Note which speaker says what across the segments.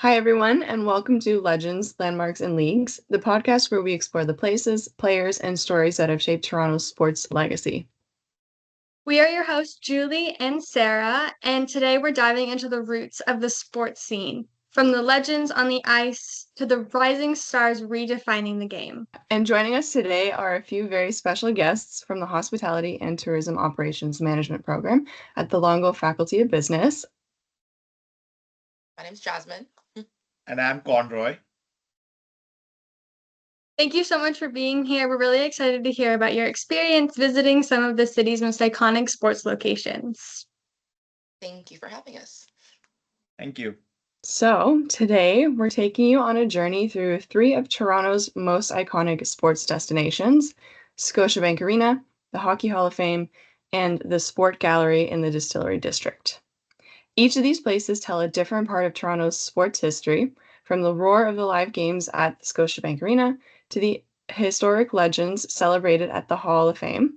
Speaker 1: Hi, everyone, and welcome to Legends, Landmarks, and Leagues, the podcast where we explore the places, players, and stories that have shaped Toronto's sports legacy.
Speaker 2: We are your hosts, Julie and Sarah, and today we're diving into the roots of the sports scene, from the legends on the ice to the rising stars redefining the game.
Speaker 1: And joining us today are a few very special guests from the Hospitality and Tourism Operations Management program at the Longo Faculty of Business.
Speaker 3: My name's Jasmine.
Speaker 4: And I'm Conroy.
Speaker 2: Thank you so much for being here. We're really excited to hear about your experience visiting some of the city's most iconic sports locations.
Speaker 3: Thank you for having us.
Speaker 4: Thank you.
Speaker 1: So, today we're taking you on a journey through three of Toronto's most iconic sports destinations: Scotiabank Arena, the Hockey Hall of Fame, and the Sport Gallery in the Distillery District. Each of these places tell a different part of Toronto's sports history, from the roar of the live games at the Scotiabank Arena to the historic legends celebrated at the Hall of Fame,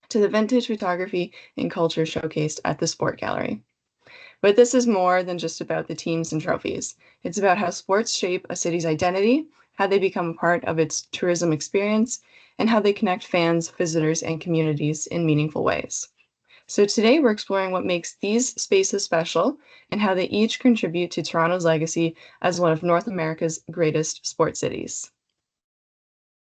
Speaker 1: to the vintage photography and culture showcased at the Sport Gallery. But this is more than just about the teams and trophies. It's about how sports shape a city's identity, how they become a part of its tourism experience, and how they connect fans, visitors, and communities in meaningful ways. So today we're exploring what makes these spaces special and how they each contribute to Toronto's legacy as one of North America's greatest sports cities.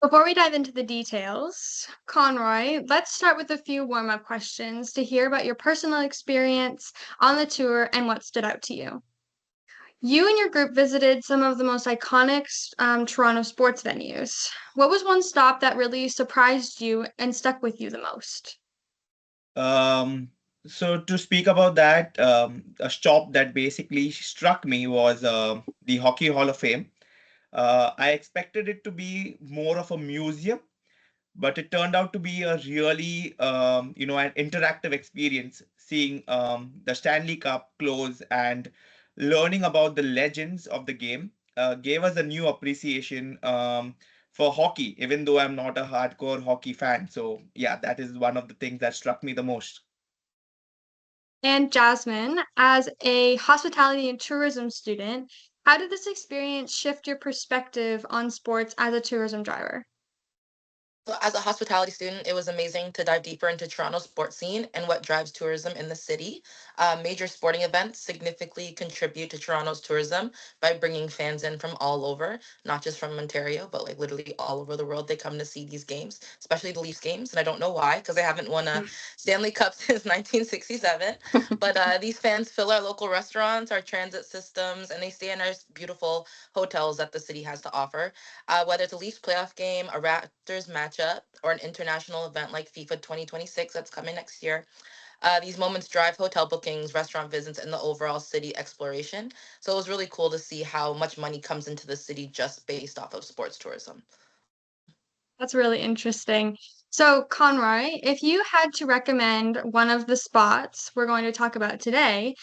Speaker 2: Before we dive into the details, Conroy, let's start with a few warm-up questions to hear about your personal experience on the tour and what stood out to you. You and your group visited some of the most iconic Toronto sports venues. What was one stop that really surprised you and stuck with you the most?
Speaker 4: Um, so to speak about that, a stop that basically struck me was the Hockey Hall of Fame. I expected it to be more of a museum, but it turned out to be a really, an interactive experience. Seeing the Stanley Cup close and learning about the legends of the game gave us a new appreciation for hockey, even though I'm not a hardcore hockey fan. So yeah, that is one of the things that struck me the most.
Speaker 2: And Jasmine, as a hospitality and tourism student, how did this experience shift your perspective on sports as a tourism driver?
Speaker 3: So, as a hospitality student, it was amazing to dive deeper into Toronto's sports scene and what drives tourism in the city. Major sporting events significantly contribute to Toronto's tourism by bringing fans in from all over, not just from Ontario, but like literally all over the world. They come to see these games, especially the Leafs games. And I don't know why, because they haven't won a Stanley Cup since 1967. But these fans fill our local restaurants, our transit systems, and they stay in our beautiful hotels that the city has to offer. Whether it's a Leafs playoff game, a Raptors matchup, or an international event like FIFA 2026 that's coming next year. These moments drive hotel bookings, restaurant visits, and the overall city exploration. So it was really cool to see how much money comes into the city just based off of sports tourism.
Speaker 2: That's really interesting. So, Conroy, if you had to recommend one of the spots we're going to talk about today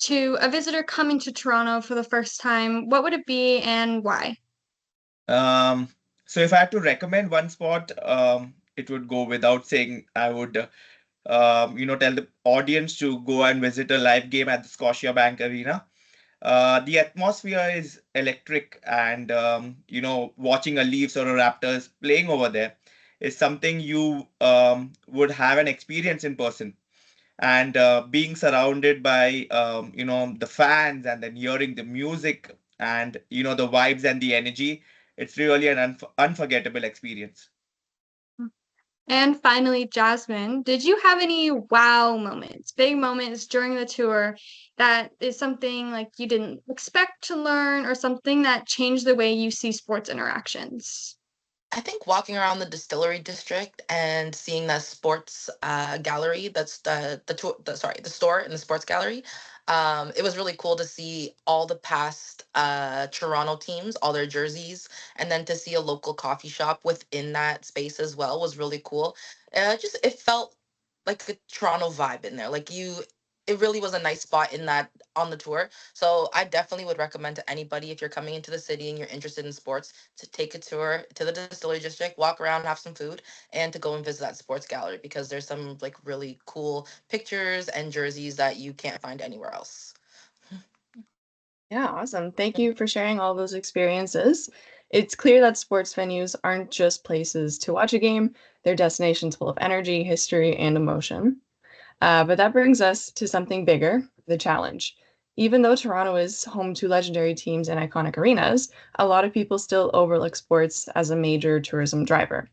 Speaker 2: to a visitor coming to Toronto for the first time, what would it be and why?
Speaker 4: Um, so if I had to recommend one spot, it would go without saying I would tell the audience to go and visit a live game at the Scotiabank Arena. The atmosphere is electric, and watching a Leafs or a Raptors playing over there is something you would have an experience in person. And being surrounded by the fans and then hearing the music and the vibes and the energy, it's really an unforgettable experience.
Speaker 2: And finally, Jasmine, did you have any wow moments, big moments during the tour that is something like you didn't expect to learn or something that changed the way you see sports interactions?
Speaker 3: I think walking around the distillery district and seeing the sports gallery, that's the store in the sports gallery. It was really cool to see all the past Toronto teams, all their jerseys, and then to see a local coffee shop within that space as well was really cool. Just it felt like a Toronto vibe in there. It really was a nice spot in that on the tour. So I definitely would recommend to anybody, if you're coming into the city and you're interested in sports, to take a tour to the distillery district, walk around, have some food, and to go and visit that sports gallery because there's some like really cool pictures and jerseys that you can't find anywhere else.
Speaker 1: Yeah, awesome. Thank you for sharing all those experiences. It's clear that sports venues aren't just places to watch a game, they're destinations full of energy, history, and emotion. But that brings us to something bigger, the challenge. Even though Toronto is home to legendary teams and iconic arenas, a lot of people still overlook sports as a major tourism driver.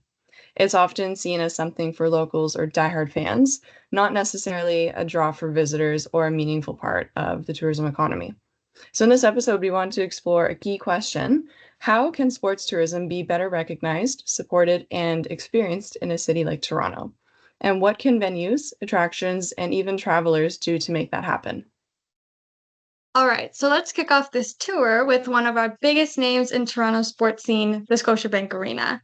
Speaker 1: It's often seen as something for locals or diehard fans, not necessarily a draw for visitors or a meaningful part of the tourism economy. So, in this episode, we want to explore a key question. How can sports tourism be better recognized, supported, and experienced in a city like Toronto? And what can venues, attractions, and even travelers do to make that happen?
Speaker 2: All right, so let's kick off this tour with one of our biggest names in Toronto's sports scene, the Scotiabank Arena.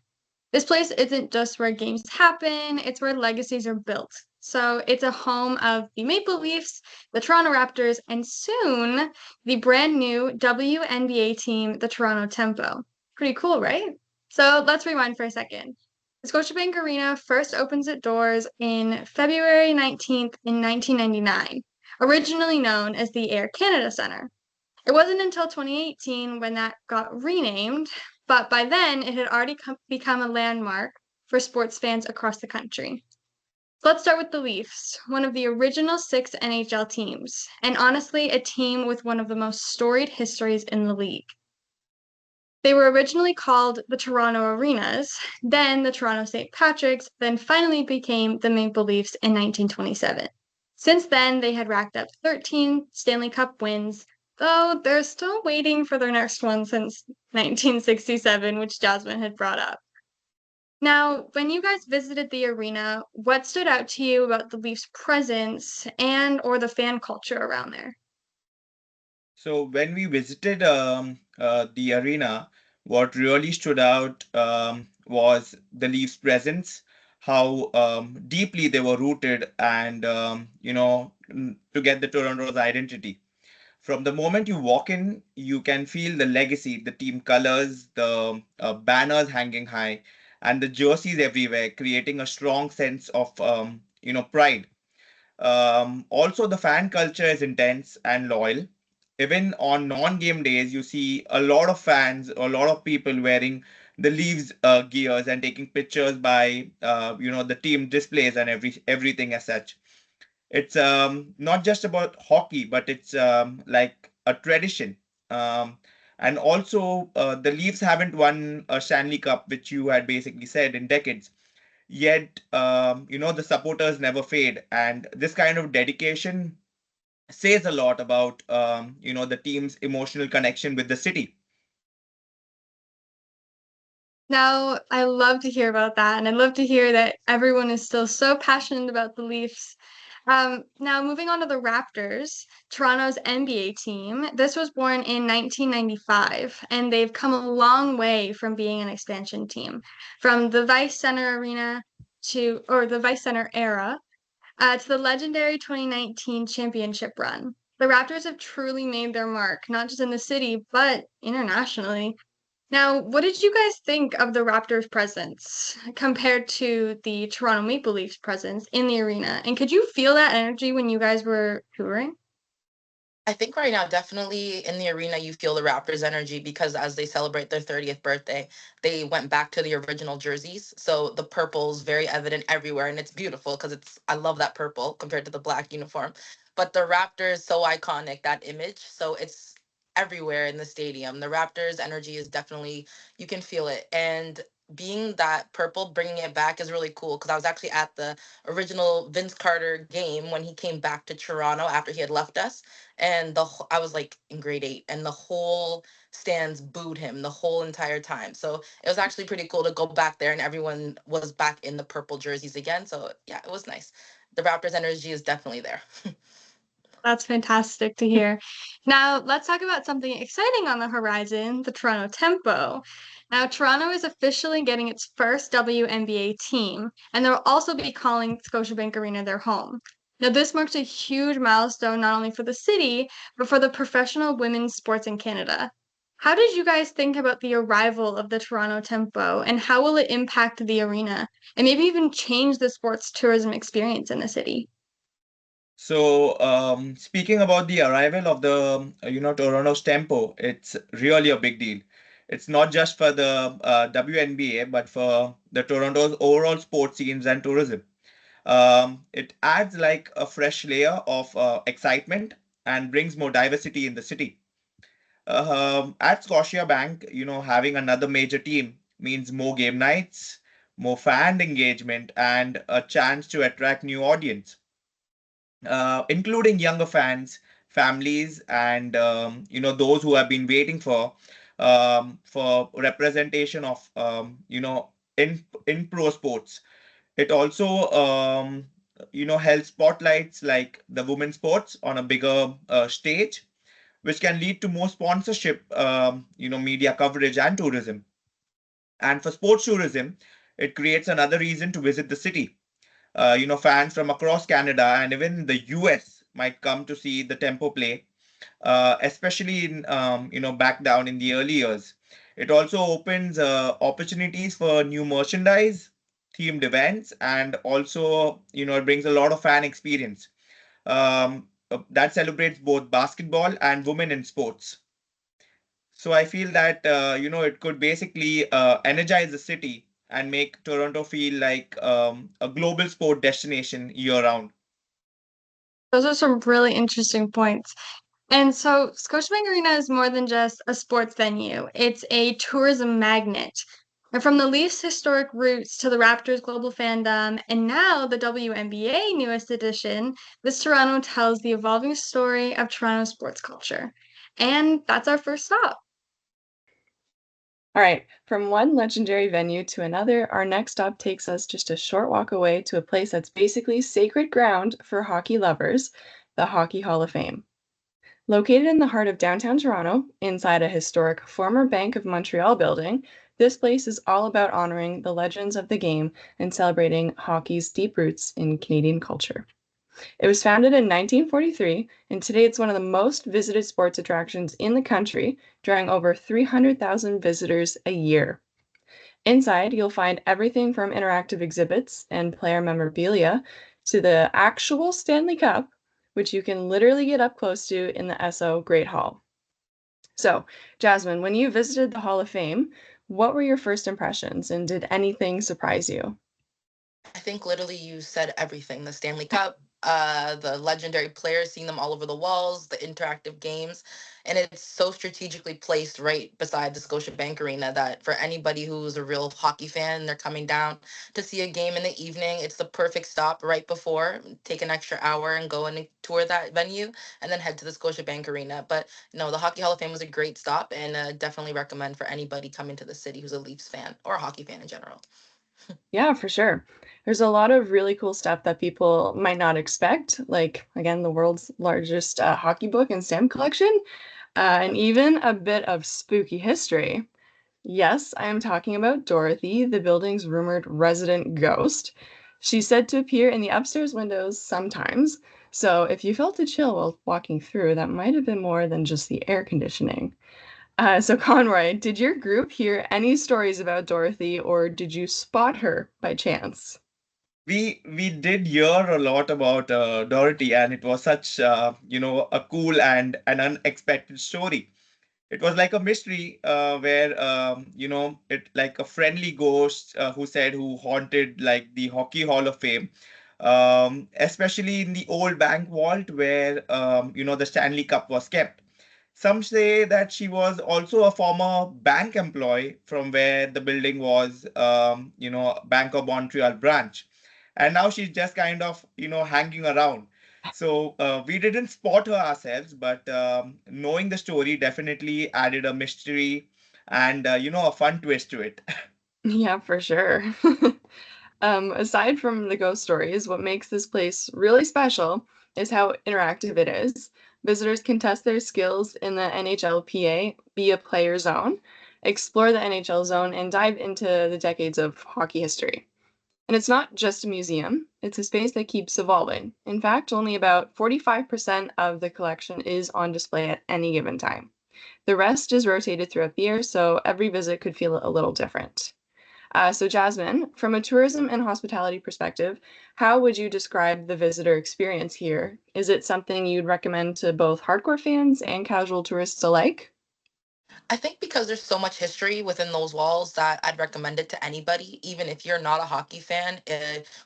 Speaker 2: This place isn't just where games happen, it's where legacies are built. So it's a home of the Maple Leafs, the Toronto Raptors, and soon the brand new WNBA team, the Toronto Tempo. Pretty cool, right? So let's rewind for a second. The Scotiabank Arena first opens its doors in February 19th in 1999, originally known as the Air Canada Centre. It wasn't until 2018 when that got renamed, but by then it had already become a landmark for sports fans across the country. So let's start with the Leafs, one of the original 6 NHL teams, and honestly, a team with one of the most storied histories in the league. They were originally called the Toronto Arenas, then the Toronto St. Patrick's, then finally became the Maple Leafs in 1927. Since then, they had racked up 13 Stanley Cup wins, though they're still waiting for their next one since 1967, which Jasmine had brought up. Now, when you guys visited the arena, what stood out to you about the Leafs' presence and or the fan culture around there?
Speaker 4: So when we visited the arena, what really stood out was the Leafs' presence, how deeply they were rooted, and to get the Toronto's identity. From the moment you walk in, you can feel the legacy, the team colors, the banners hanging high, and the jerseys everywhere, creating a strong sense of pride. Also, the fan culture is intense and loyal. Even on non-game days, you see a lot of fans, a lot of people wearing the Leaves gears and taking pictures by the team displays and everything as such. It's not just about hockey, but it's like a tradition. Um, and also, the Leafs haven't won a Stanley Cup, which you had basically said, in decades. Yet, the supporters never fade, and this kind of dedication says a lot about the team's emotional connection with the city.
Speaker 2: Now, I love to hear about that, and I love to hear that everyone is still so passionate about the Leafs. Now, moving on to the Raptors, Toronto's NBA team. This was born in 1995, and they've come a long way from being an expansion team, from the Vice Center arena or the Vice Center era, to the legendary 2019 championship run. The Raptors have truly made their mark, not just in the city, but internationally. Now, what did you guys think of the Raptors' presence compared to the Toronto Maple Leafs' presence in the arena? And could you feel that energy when you guys were touring?
Speaker 3: I think right now, definitely in the arena, you feel the Raptors' energy because as they celebrate their 30th birthday, they went back to the original jerseys. So the purple's very evident everywhere, and it's beautiful because I love that purple compared to the black uniform. But the Raptors, so iconic, that image. So it's everywhere in the stadium. The Raptors' energy is definitely, you can feel it. And being that purple, bringing it back is really cool because I was actually at the original Vince Carter game when he came back to Toronto after he had left us, and I was like in grade 8, and the whole stands booed him the whole entire time. So it was actually pretty cool to go back there and everyone was back in the purple jerseys again. So yeah, it was nice. The Raptors energy is definitely there.
Speaker 2: That's fantastic to hear. Now, let's talk about something exciting on the horizon, the Toronto Tempo. Now, Toronto is officially getting its first WNBA team, and they'll also be calling Scotiabank Arena their home. Now, this marks a huge milestone not only for the city, but for the professional women's sports in Canada. How did you guys think about the arrival of the Toronto Tempo, and how will it impact the arena, and maybe even change the sports tourism experience in the city?
Speaker 4: So, speaking about the arrival of the Toronto's Tempo, it's really a big deal. It's not just for the WNBA, but for the Toronto's overall sports scenes and tourism. It adds like a fresh layer of excitement and brings more diversity in the city. At Scotiabank, having another major team means more game nights, more fan engagement, and a chance to attract new audience, including younger fans, families, and those who have been waiting for representation of in pro sports. It also helps spotlights like the women's sports on a bigger stage, which can lead to more sponsorship, media coverage and tourism. And for sports tourism, it creates another reason to visit the city. Fans from across Canada and even the US might come to see the Tempo play, especially in back down in the early years. It also opens opportunities for new merchandise, themed events, and also it brings a lot of fan experience that celebrates both basketball and women in sports. So I feel that it could basically energize the city and make Toronto feel like a global sport destination year round.
Speaker 2: Those are some really interesting points. And so Scotiabank Arena is more than just a sports venue. It's a tourism magnet. And from the least historic roots to the Raptors global fandom, and now the WNBA newest edition, this Toronto tells the evolving story of Toronto sports culture. And that's our first stop.
Speaker 1: All right, from one legendary venue to another, our next stop takes us just a short walk away to a place that's basically sacred ground for hockey lovers, the Hockey Hall of Fame. Located in the heart of downtown Toronto, inside a historic former Bank of Montreal building, this place is all about honoring the legends of the game and celebrating hockey's deep roots in Canadian culture. It was founded in 1943, and today it's one of the most visited sports attractions in the country, drawing over 300,000 visitors a year. Inside, you'll find everything from interactive exhibits and player memorabilia to the actual Stanley Cup, which you can literally get up close to in the Esso Great Hall. So, Jasmine, when you visited the Hall of Fame, what were your first impressions, and did anything surprise you?
Speaker 3: I think literally you said everything. The Stanley Cup, the legendary players, seeing them all over the walls, the interactive games. And it's so strategically placed right beside the Scotiabank Arena that for anybody who's a real hockey fan and they're coming down to see a game in the evening, it's the perfect stop right before. Take an extra hour and go and tour that venue and then head to the Scotiabank Arena. But no, the Hockey Hall of Fame was a great stop and definitely recommend for anybody coming to the city who's a Leafs fan or a hockey fan in general.
Speaker 1: Yeah, for sure. There's a lot of really cool stuff that people might not expect, like, again, the world's largest hockey book and stamp collection, and even a bit of spooky history. Yes, I am talking about Dorothy, the building's rumored resident ghost. She's said to appear in the upstairs windows sometimes, so if you felt a chill while walking through, that might have been more than just the air conditioning. So Conroy, did your group hear any stories about Dorothy, or did you spot her by chance?
Speaker 4: We did hear a lot about Dorothy, and it was such a cool and an unexpected story. It was like a mystery where it like a friendly ghost who haunted like the Hockey Hall of Fame, especially in the old bank vault where the Stanley Cup was kept. Some say that she was also a former bank employee from where the building was, Bank of Montreal branch. And now she's just kind of, hanging around. So we didn't spot her ourselves, but knowing the story definitely added a mystery and, a fun twist to it.
Speaker 1: Yeah, for sure. Aside from the ghost stories, what makes this place really special is how interactive it is. Visitors can test their skills in the NHLPA, be a player zone, explore the NHL zone, and dive into the decades of hockey history. And it's not just a museum, it's a space that keeps evolving. In fact, only about 45% of the collection is on display at any given time. The rest is rotated throughout the year, so every visit could feel a little different. So Jasmine, from a tourism and hospitality perspective, how would you describe the visitor experience here? Is it something you'd recommend to both hardcore fans and casual tourists alike?
Speaker 3: I think because there's so much history within those walls that I'd recommend it to anybody, even if you're not a hockey fan.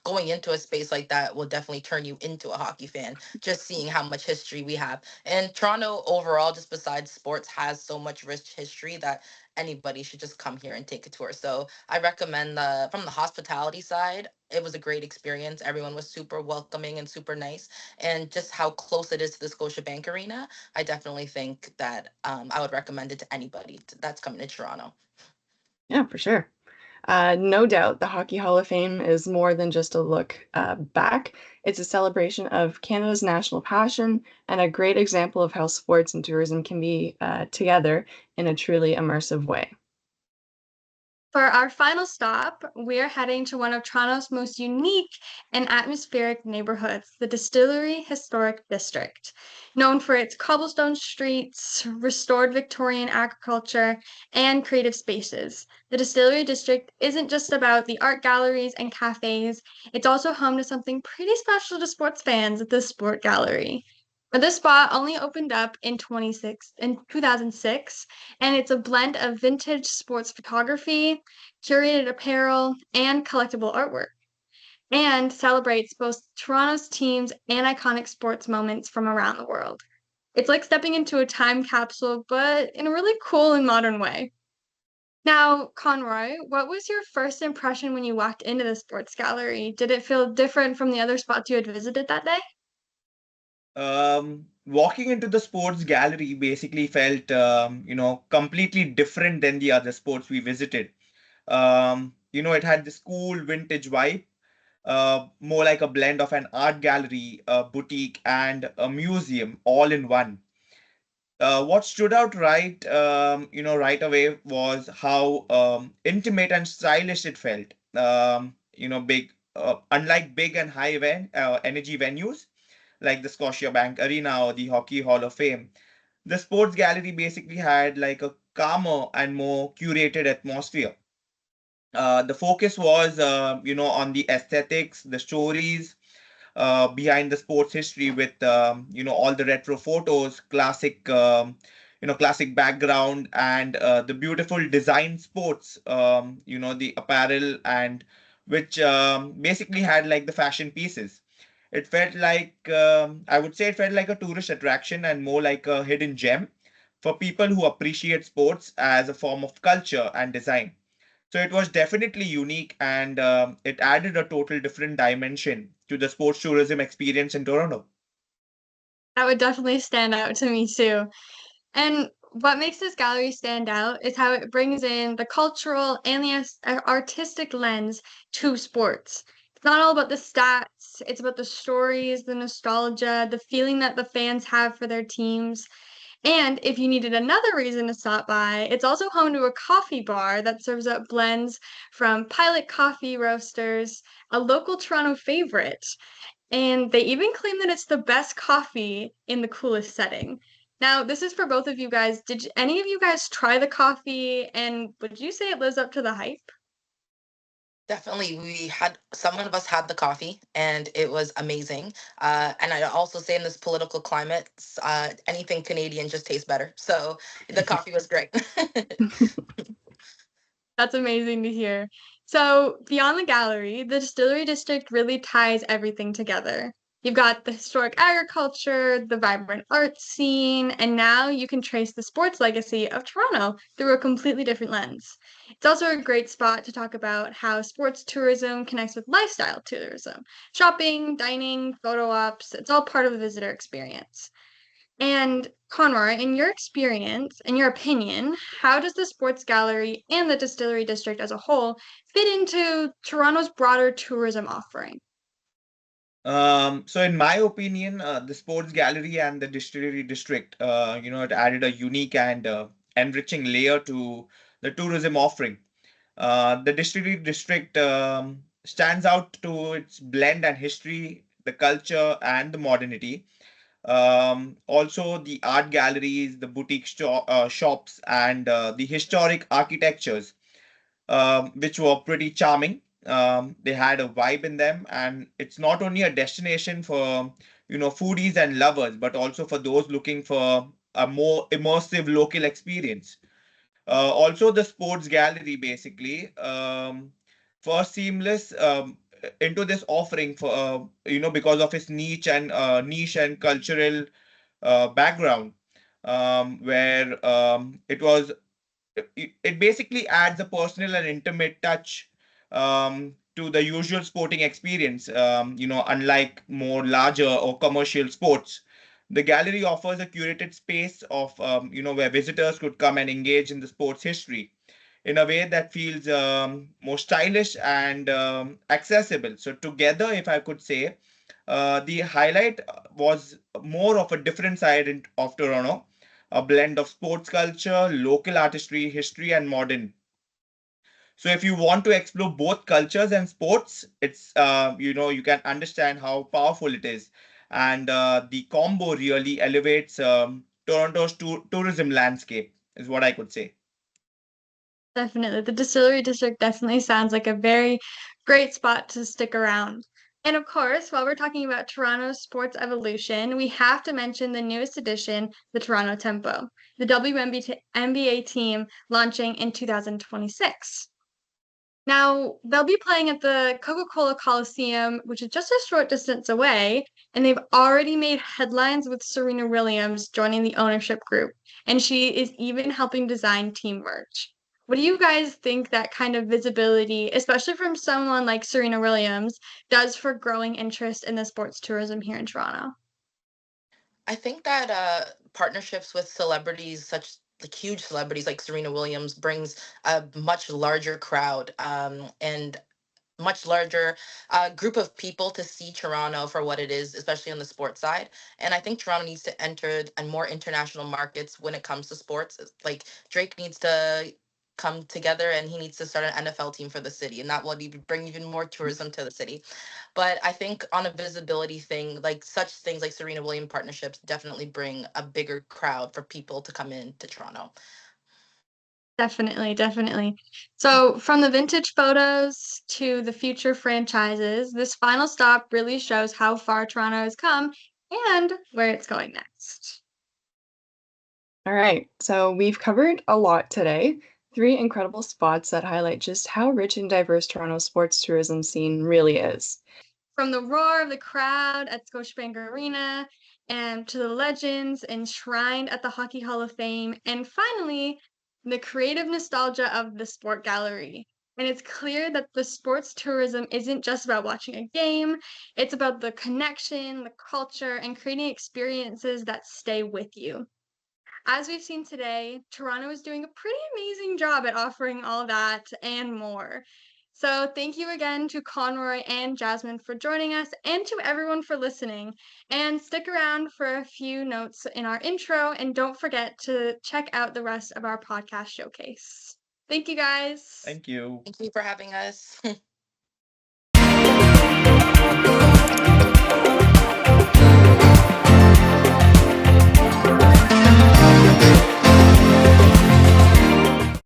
Speaker 3: Going into a space like that will definitely turn you into a hockey fan, just seeing how much history we have. And Toronto overall, just besides sports, has so much rich history that anybody should just come here and take a tour. So I recommend from the hospitality side. It was a great experience. Everyone was super welcoming and super nice. And just how close it is to the Scotiabank Arena, I definitely think that I would recommend it to anybody that's coming to Toronto.
Speaker 1: Yeah, for sure. No doubt, the Hockey Hall of Fame is more than just a look back. It's a celebration of Canada's national passion and a great example of how sports and tourism can be together in a truly immersive way.
Speaker 2: For our final stop, we're heading to one of Toronto's most unique and atmospheric neighborhoods, the Distillery Historic District. Known for its cobblestone streets, restored Victorian agriculture, and creative spaces, the Distillery District isn't just about the art galleries and cafes, it's also home to something pretty special to sports fans, the Sport Gallery. But this spot only opened up in 2006, and it's a blend of vintage sports photography, curated apparel, and collectible artwork, and celebrates both Toronto's teams and iconic sports moments from around the world. It's like stepping into a time capsule, but in a really cool and modern way. Now, Conroy, what was your first impression when you walked into the sports gallery? Did it feel different from the other spots you had visited that day?
Speaker 4: Walking into the sports gallery basically felt, completely different than the other sports we visited. It had this cool vintage vibe, more like a blend of an art gallery, a boutique, and a museum all in one. What stood out right away was how intimate and stylish it felt. Unlike big and energy venues like the Scotiabank Arena or the Hockey Hall of Fame, the sports gallery basically had like a calmer and more curated atmosphere. The focus was, on the aesthetics, the stories behind the sports history with, all the retro photos, classic background, and the beautiful design sports, the apparel, and which basically had like the fashion pieces. It felt like, I would say it felt like a tourist attraction and more like a hidden gem for people who appreciate sports as a form of culture and design. So it was definitely unique, and it added a total different dimension to the sports tourism experience in Toronto.
Speaker 2: That would definitely stand out to me too. And what makes this gallery stand out is how it brings in the cultural and the artistic lens to sports. It's not all about the stats, it's about the stories, the nostalgia, the feeling that the fans have for their teams. And if you needed another reason to stop by, it's also home to a coffee bar that serves up blends from Pilot Coffee Roasters, a local Toronto favorite, and they even claim that it's the best coffee in the coolest setting. Now, this is for both of you guys. Did any of you guys try the coffee, and would you say it lives up to the hype?
Speaker 3: Definitely, we had some of us had the coffee, and it was amazing. And I also say in this political climate, anything Canadian just tastes better. So the coffee was great.
Speaker 2: That's amazing to hear. So, beyond the gallery, the distillery district really ties everything together. You've got the historic agriculture, the vibrant art scene, and now you can trace the sports legacy of Toronto through a completely different lens. It's also a great spot to talk about how sports tourism connects with lifestyle tourism. Shopping, dining, photo ops, it's all part of the visitor experience. And Conroy, in your experience, in your opinion, how does the sports gallery and the distillery district as a whole fit into Toronto's broader tourism offering?
Speaker 4: So in my opinion, the sports gallery and the distillery district, it added a unique and enriching layer to the tourism offering. The distillery district stands out to its blend and history, the culture, and the modernity. Also, the art galleries, the boutique shops, and the historic architectures. which were pretty charming. They had a vibe in them, and it's not only a destination for foodies and lovers, but also for those looking for a more immersive local experience. Also, the sports gallery basically first seamless into this offering for because of its niche and cultural background, where it basically adds a personal and intimate touch to the usual sporting experience. Unlike more larger or commercial sports, the gallery offers a curated space of where visitors could come and engage in the sports history in a way that feels more stylish and accessible. So together, if I could say, the highlight was more of a different side of Toronto, a blend of sports culture, local artistry, history, and modern. So if you want to explore both cultures and sports, it's you can understand how powerful it is, and the combo really elevates Toronto's tourism landscape, is what I could say.
Speaker 2: Definitely. The Distillery District definitely sounds like a very great spot to stick around. And of course, while we're talking about Toronto's sports evolution, we have to mention the newest addition, the Toronto Tempo, the WNBA team launching in 2026. Now, they'll be playing at the Coca-Cola Coliseum, which is just a short distance away, and they've already made headlines with Serena Williams joining the ownership group, and she is even helping design team merch. What do you guys think that kind of visibility, especially from someone like Serena Williams, does for growing interest in the sports tourism here in Toronto?
Speaker 3: I think that partnerships with celebrities, such like huge celebrities like Serena Williams, brings a much larger crowd and much larger group of people to see Toronto for what it is, especially on the sports side. And I think Toronto needs to enter and more international markets when it comes to sports. Like Drake needs to come together and he needs to start an NFL team for the city, and that will bring even more tourism to the city. But I think on a visibility thing, like such things like Serena Williams partnerships definitely bring a bigger crowd for people to come in to Toronto.
Speaker 2: Definitely, definitely. So, from the vintage photos to the future franchises, this final stop really shows how far Toronto has come and where it's going next.
Speaker 1: All right, so we've covered a lot today. Three incredible spots that highlight just how rich and diverse Toronto's sports tourism scene really is.
Speaker 2: From the roar of the crowd at Scotiabank Arena and to the legends enshrined at the Hockey Hall of Fame, and finally, the creative nostalgia of the Sport Gallery. And it's clear that the sports tourism isn't just about watching a game, it's about the connection, the culture, and creating experiences that stay with you. As we've seen today, Toronto is doing a pretty amazing job at offering all that and more. So, thank you again to Conroy and Jasmine for joining us and to everyone for listening. And stick around for a few notes in our intro and don't forget to check out the rest of our podcast showcase. Thank you guys.
Speaker 4: Thank you.
Speaker 3: Thank you for having us.